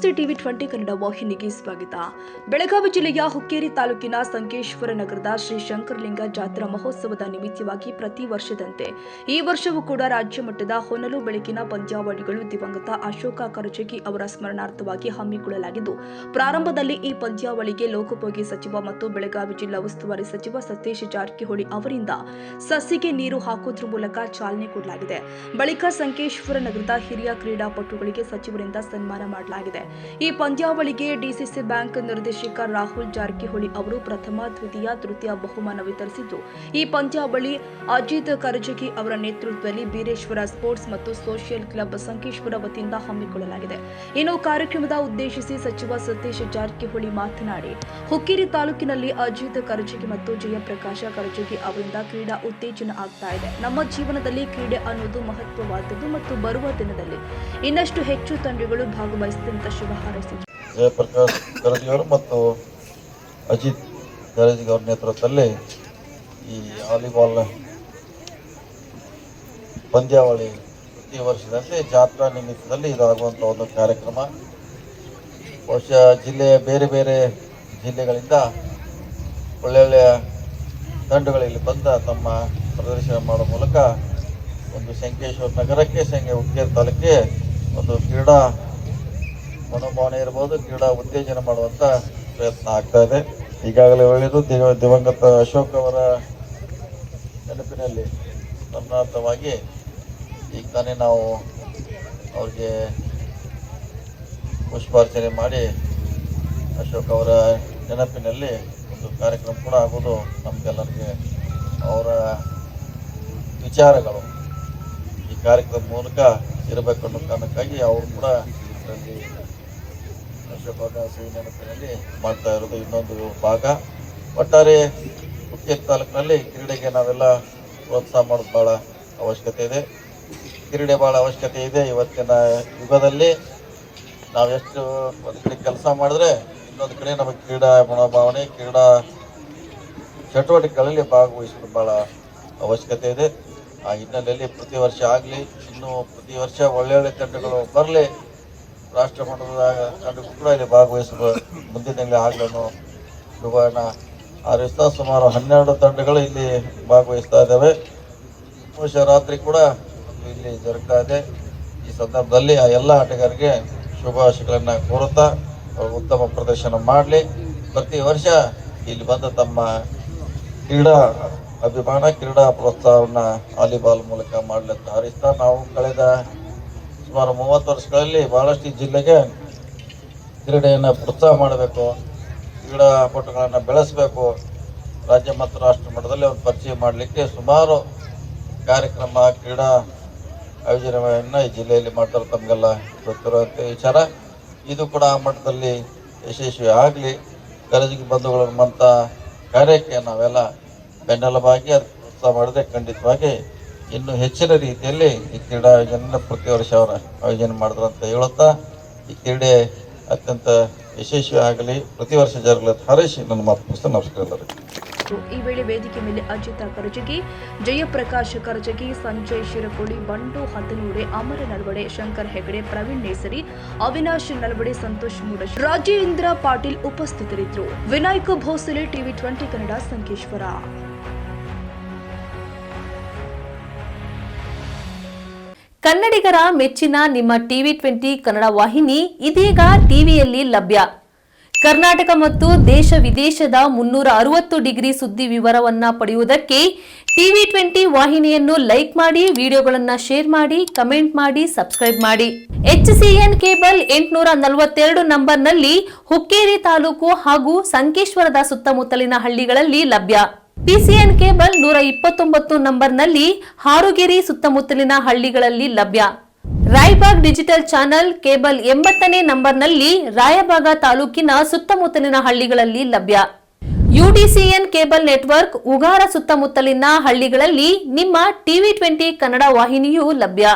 ನಮಸ್ತೆ ಟಿವಿ 20 ಕನ್ನಡ ವಾಹಿನಿಗೆ ಸ್ವಾಗತ. ಬೆಳಗಾವಿ ಜಿಲ್ಲೆಯ ಹುಕ್ಕೇರಿ ತಾಲೂಕಿನ ಸಂಕೇಶ್ವರ ನಗರದ ಶ್ರೀ ಶಂಕರಲಿಂಗ ಜಾತ್ರಾ ಮಹೋತ್ಸವದ ನಿಮಿತ್ತವಾಗಿ ಪ್ರತಿ ವರ್ಷದಂತೆ ಈ ವರ್ಷವೂ ಕೂಡ ರಾಜ್ಯ ಮಟ್ಟದ ಹೊನಲು ಬೆಳಕಿನ ಪಂದ್ಯಾವಳಿಗಳು ದಿವಂಗತ ಅಶೋಕ ಕರಜಗಿ ಅವರ ಸ್ಮರಣಾರ್ಥವಾಗಿ ಹಮ್ಮಿಕೊಳ್ಳಲಾಗಿದ್ದು, ಪ್ರಾರಂಭದಲ್ಲಿ ಈ ಪಂದ್ಯಾವಳಿಗೆ ಲೋಕೋಪಯೋಗಿ ಸಚಿವ ಮತ್ತು ಬೆಳಗಾವಿ ಜಿಲ್ಲಾ ಉಸ್ತುವಾರಿ ಸಚಿವ ಸತೀಶ್ ಜಾರಕಿಹೊಳಿ ಅವರಿಂದ ಸಸಿಗೆ ನೀರು ಹಾಕುವುದರ ಮೂಲಕ ಚಾಲನೆ ಕೊಡಲಾಗಿದೆ. ಬಳಿಕ ಸಂಕೇಶ್ವರ ನಗರದ ಹಿರಿಯ ಕ್ರೀಡಾಪಟುಗಳಿಗೆ ಸಚಿವರಿಂದ ಸನ್ಮಾನ ಮಾಡಲಾಗಿದೆ. ಈ ಪಂದ್ಯಾವಳಿಗೆ ಡಿಸಿಸಿ ಬ್ಯಾಂಕ್ ನಿರ್ದೇಶಕ ರಾಹುಲ್ ಜಾರಕಿಹೊಳಿ ಅವರು ಪ್ರಥಮ, ದ್ವಿತೀಯ, ತೃತೀಯ ಬಹುಮಾನ ವಿತರಿಸಿದ್ದು, ಈ ಪಂದ್ಯಾವಳಿ ಅಜಿತ್ ಕರಜಗಿ ಅವರ ನೇತೃತ್ವದಲ್ಲಿ ಬೀರೇಶ್ವರ ಸ್ಪೋರ್ಟ್ಸ್ ಮತ್ತು ಸೋಷಿಯಲ್ ಕ್ಲಬ್ ಸಂಕೇಶ್ವರ ವತಿಯಿಂದ ಹಮ್ಮಿಕೊಳ್ಳಲಾಗಿದೆ. ಇನ್ನು ಕಾರ್ಯಕ್ರಮದ ಉದ್ದೇಶಿಸಿ ಸಚಿವ ಸತೀಶ್ ಜಾರಕಿಹೊಳಿ ಮಾತನಾಡಿ, ಹುಕ್ಕೇರಿ ತಾಲೂಕಿನಲ್ಲಿ ಅಜಿತ್ ಕರಜಗಿ ಮತ್ತು ಜಯಪ್ರಕಾಶ ಕರಜಗಿ ಅವರಿಂದ ಕ್ರೀಡಾ ಉತ್ತೇಜನ ಆಗ್ತಾ ಇದೆ. ನಮ್ಮ ಜೀವನದಲ್ಲಿ ಕ್ರೀಡೆ ಅನ್ನೋದು ಮಹತ್ವವಾದದ್ದು ಮತ್ತು ಬರುವ ದಿನದಲ್ಲಿ ಇನ್ನಷ್ಟು ಹೆಚ್ಚು ತಂಡಗಳು ಭಾಗವಹಿಸಿದಂತ ಶುಭ ಹಾರೈಸಿದರು. ಜಯಪ್ರಕಾಶ್ ಕರಜಗಿ ಅವರು ಮತ್ತು ಅಜಿತ್ ಕರಜಗಿ ಅವರ ನೇತೃತ್ವದಲ್ಲಿ ಈ ವಾಲಿಬಾಲ್ ಪಂದ್ಯಾವಳಿ ಪ್ರತಿ ವರ್ಷದಂತೆ ಜಾತ್ರಾ ನಿಮಿತ್ತದಲ್ಲಿ ಇದಾಗುವಂಥ ಒಂದು ಕಾರ್ಯಕ್ರಮ. ಬಹುಶಃ ಜಿಲ್ಲೆಯ ಬೇರೆ ಬೇರೆ ಜಿಲ್ಲೆಗಳಿಂದ ಒಳ್ಳೊಳ್ಳೆಯ ತಂಡಗಳಲ್ಲಿ ಬಂದ ತಮ್ಮ ಪ್ರದರ್ಶನ ಮಾಡುವ ಮೂಲಕ ಒಂದು ಸಂಕೇಶ್ವರ ನಗರಕ್ಕೆ ಹುಕ್ಕೇರಿ ತಾಲೂಕಿಗೆ ಒಂದು ಕ್ರೀಡಾ ಮನೋಭಾವನೆ ಇರ್ಬೋದು, ಕ್ರೀಡಾ ಉತ್ತೇಜನ ಮಾಡುವಂಥ ಪ್ರಯತ್ನ ಆಗ್ತಾ ಇದೆ. ಈಗಾಗಲೇ ಒಳ್ಳೆಯದು ದಿವಂಗತ ಅಶೋಕ್ ಅವರ ನೆನಪಿನಲ್ಲಿ ಸ್ಮರಣಾರ್ಥವಾಗಿ ಈಗ ತಾನೇ ನಾವು ಅವ್ರಿಗೆ ಪುಷ್ಪಾರ್ಚನೆ ಮಾಡಿ ಅಶೋಕ್ ಅವರ ನೆನಪಿನಲ್ಲಿ ಒಂದು ಕಾರ್ಯಕ್ರಮ ಕೂಡ ಆಗೋದು ನಮಗೆಲ್ಲರಿಗೆ ಅವರ ವಿಚಾರಗಳು ಈ ಕಾರ್ಯಕ್ರಮದ ಮೂಲಕ ಇರಬೇಕು ಅನ್ನೋ ಕಾರಣಕ್ಕಾಗಿ ಅವರು ಕೂಡ ಇದರಲ್ಲಿ ಅಶೋಕ್ ಅವರ ನೆನಪಿನಲ್ಲಿ ಮಾಡ್ತಾ ಇರೋದು ಇನ್ನೊಂದು ಭಾಗ. ಒಟ್ಟಾರೆ ಹುಕ್ಕೇರಿ ತಾಲೂಕಿನಲ್ಲಿ ಕ್ರೀಡೆಗೆ ನಾವೆಲ್ಲ ಪ್ರೋತ್ಸಾಹ ಮಾಡೋದು ಭಾಳ ಅವಶ್ಯಕತೆ ಇದೆ. ಕ್ರೀಡೆ ಭಾಳ ಅವಶ್ಯಕತೆ ಇದೆ. ಇವತ್ತಿನ ಯುಗದಲ್ಲಿ ನಾವೆಷ್ಟು ಒಂದು ಕಡೆ ಕೆಲಸ ಮಾಡಿದ್ರೆ ಇನ್ನೊಂದು ಕಡೆ ನಮಗೆ ಕ್ರೀಡಾ ಮನೋಭಾವನೆ, ಕ್ರೀಡಾ ಚಟುವಟಿಕೆಗಳಲ್ಲಿ ಭಾಗವಹಿಸೋದು ಭಾಳ ಅವಶ್ಯಕತೆ ಇದೆ. ಆ ಹಿನ್ನೆಲೆಯಲ್ಲಿ ಪ್ರತಿ ವರ್ಷ ಆಗಲಿ, ಇನ್ನು ಪ್ರತಿ ವರ್ಷ ಒಳ್ಳೊಳ್ಳೆ ತಂಡಗಳು ಬರಲಿ, ರಾಷ್ಟ್ರ ಮಟ್ಟದ ತಂಡಗಳು ಕೂಡ ಇಲ್ಲಿ ಭಾಗವಹಿಸಲು ಮುಂದಿನಲ್ಲಿ ಆಗಲೂ ಶುಭನ ಹಾರೈಸ್ತಾ ಸುಮಾರು 12 ತಂಡಗಳು ಇಲ್ಲಿ ಭಾಗವಹಿಸ್ತಾ ಇದ್ದಾವೆ. ಬಹುಶಃ ರಾತ್ರಿ ಕೂಡ ಇಲ್ಲಿ ಜರುಗ್ತಾ ಇದೆ. ಈ ಸಂದರ್ಭದಲ್ಲಿ ಆ ಎಲ್ಲ ಆಟಗಾರರಿಗೆ ಶುಭಾಶಯಗಳನ್ನು ಕೋರುತ್ತಾ ಅವರು ಉತ್ತಮ ಪ್ರದರ್ಶನ ಮಾಡಲಿ. ಪ್ರತಿ ವರ್ಷ ಇಲ್ಲಿ ಬಂದು ತಮ್ಮ ಕ್ರೀಡಾ ಅಭಿಮಾನ, ಕ್ರೀಡಾ ಪ್ರೋತ್ಸಾಹವನ್ನು ವಾಲಿಬಾಲ್ ಮೂಲಕ ಮಾಡಲಿಕ್ಕೆ ಹಾರೈಸ್ತಾ, ನಾವು ಕಳೆದ ಸುಮಾರು 30 ವರ್ಷಗಳಲ್ಲಿ ಭಾಳಷ್ಟು ಜಿಲ್ಲೆಗೆ ಕ್ರೀಡೆಯನ್ನು ಪ್ರೋತ್ಸಾಹ ಮಾಡಬೇಕು, ಕ್ರೀಡಾಪಟುಗಳನ್ನು ಬೆಳೆಸಬೇಕು, ರಾಜ್ಯ ಮತ್ತು ರಾಷ್ಟ್ರ ಮಟ್ಟದಲ್ಲಿ ಒಂದು ಪರಿಚಯ ಮಾಡಲಿಕ್ಕೆ ಸುಮಾರು ಕಾರ್ಯಕ್ರಮ, ಕ್ರೀಡಾ ಆಯೋಜನೆಯನ್ನು ಈ ಜಿಲ್ಲೆಯಲ್ಲಿ ಮಾಡ್ತಾರೆ. ತಮಗೆಲ್ಲ ಗೊತ್ತಿರುವಂಥ ವಿಚಾರ. ಇದು ಕೂಡ ಆ ಮಟ್ಟದಲ್ಲಿ ಯಶಸ್ವಿ ಆಗಲಿ. ಕರಜಗಿ ಬಂಧುಗಳಂಥ ಕಾರ್ಯಕ್ಕೆ ನಾವೆಲ್ಲ ಬೆನ್ನೆಲುಬಾಗಿ ಅದು ಪ್ರೋತ್ಸಾಹ ಮಾಡಿದ್ರೆ ಖಂಡಿತವಾಗಿ ಇನ್ನೂ ಹೆಚ್ಚಿನ ರೀತಿಯಲ್ಲಿ ಈ ಕ್ರೀಡಾ ಆಯೋಜನೆ ಪ್ರತಿ ವರ್ಷ ಅವರ ಆಯೋಜನೆ ಮಾಡಿದ್ರು ಅಂತ ಹೇಳುತ್ತಾ, ಈ ಕ್ರೀಡೆ ಅತ್ಯಂತ ಯಶಸ್ವಿ ಆಗಲಿ, ಪ್ರತಿ ವರ್ಷ ಜರಗಲಿ ಹಾರೈಸಿ ನನ್ನ ಮಾತು ಮುಗಿಸ್ತಾ ನಮಸ್ಕಾರ ಎಲ್ಲರಿಗೂ. ಈ ವೇಳೆ ವೇದಿಕೆ ಮೇಲೆ ಅಜಿತ ಕರಜಗಿ, ಜಯಪ್ರಕಾಶ್ ಕರಜಗಿ, ಸಂಜಯ್ ಶಿರಕೋಳಿ, ಬಂಡು ಹತ್ತನೂಡೆ, ಅಮರ ನಲ್ವಡೆ, ಶಂಕರ್ ಹೆಗಡೆ, ಪ್ರವೀಣ್ ನೇಸರಿ, ಅವಿನಾಶ್ ನಲ್ವಡೆ, ಸಂತೋಷ್ ಮೂಡಶ್, ರಾಜೇಂದ್ರ ಪಾಟೀಲ್ ಉಪಸ್ಥಿತರಿದ್ದರು. ವಿನಾಯಕ ಭೋಸಲೆ, ಟಿವಿ 20 ಕನ್ನಡ, ಸಂಕೇಶ್ವರ. ಕನ್ನಡಿಗರ ಮೆಚ್ಚಿನ ನಿಮ್ಮ ಟಿವಿ 20 ಕನ್ನಡ ವಾಹಿನಿ ಇದೀಗ ಟಿವಿಯಲ್ಲಿ ಲಭ್ಯ. ಕರ್ನಾಟಕ ಮತ್ತು ದೇಶ ವಿದೇಶದ 360 ಡಿಗ್ರಿ ಸುದ್ದಿ ವಿವರವನ್ನ ಪಡೆಯುವುದಕ್ಕೆ ಟಿವಿ 20 ವಾಹಿನಿಯನ್ನು ಲೈಕ್ ಮಾಡಿ, ವಿಡಿಯೋಗಳನ್ನು ಶೇರ್ ಮಾಡಿ, ಕಮೆಂಟ್ ಮಾಡಿ, ಸಬ್ಸ್ಕ್ರೈಬ್ ಮಾಡಿ. HCN ಕೇಬಲ್ 842 ನಂಬರ್ನಲ್ಲಿ ಹುಕ್ಕೇರಿ ತಾಲೂಕು ಹಾಗೂ ಸಂಕೇಶ್ವರದ ಸುತ್ತಮುತ್ತಲಿನ ಹಳ್ಳಿಗಳಲ್ಲಿ ಲಭ್ಯ. PCN ಕೇಬಲ್ 129 ನಂಬರ್ನಲ್ಲಿ ಹಾರುಗೆರೆ ಸುತ್ತಮುತ್ತಲಿನ ಹಳ್ಳಿಗಳಲ್ಲಿ ಲಭ್ಯ. ರಾಯಬಾಗ್ ಡಿಜಿಟಲ್ ಚಾನೆಲ್ ಕೇಬಲ್ 80ನೇ ನಂಬರ್ನಲ್ಲಿ ರಾಯಬಾಗ ತಾಲೂಕಿನ ಸುತ್ತಮುತ್ತಲಿನ ಹಳ್ಳಿಗಳಲ್ಲಿ ಲಭ್ಯ. UDCN ಕೇಬಲ್ ನೆಟ್ವರ್ಕ್ ಉಗಾರ ಸುತ್ತಮುತ್ತಲಿನ ಹಳ್ಳಿಗಳಲ್ಲಿ ನಿಮ್ಮ ಟಿವಿ 20 ಕನ್ನಡ ವಾಹಿನಿಯೂ ಲಭ್ಯ.